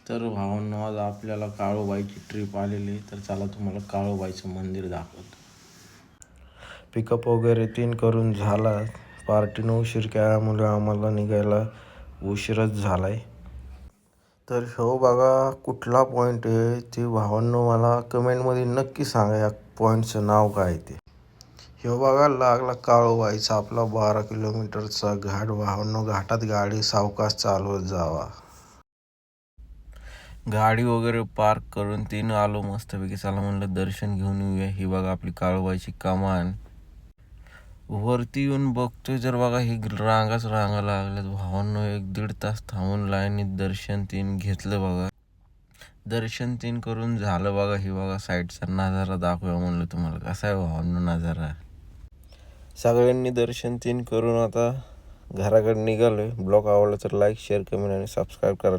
तर भावांनो, आज आपल्याला काळूबाईची ट्रिप आलेली आहे. तर चला तुम्हाला काळूबाईचं मंदिर दाखवतो. पिकअप वगैरे 3 करून झाला. पार्टीनं उशीर केल्यामुळे आम्हाला निघायला उशीरच झाला आहे. तर हो बघा कुठला पॉईंट आहे ते भावांनो मला कमेंटमध्ये नक्की सांगा, या पॉईंटचं नाव काय ते. हे बघा लागला काळूबाईचा आपला 12 किलोमीटरचा घाट. भावांनो, घाटात गाडी सावकाश चालवत जावा. गाडी वगैरे पार्क करून 3 आलो मस्तपैकी. चला म्हणलं दर्शन घेऊन येऊया. ही बघा आपली काळूबाईची कमान. वरती येऊन बघतोय जर बघा ही रांगा लागल्यात भावांनो. 1-1.5 तास थांबून लाईनीत दर्शन 3 घेतलं बघा. दर्शन 3 करून झालं बघा. ही बघा साईडचा नजारा दाखवूया म्हणलं तुम्हाला. कसा आहे भावांनो नजारा. सगळ्यांनी दर्शन 3 करून आता घराकडे निघालोय. ब्लॉग आवडला तर लाईक, शेअर, कमेंट आणि सबस्क्राईब करा.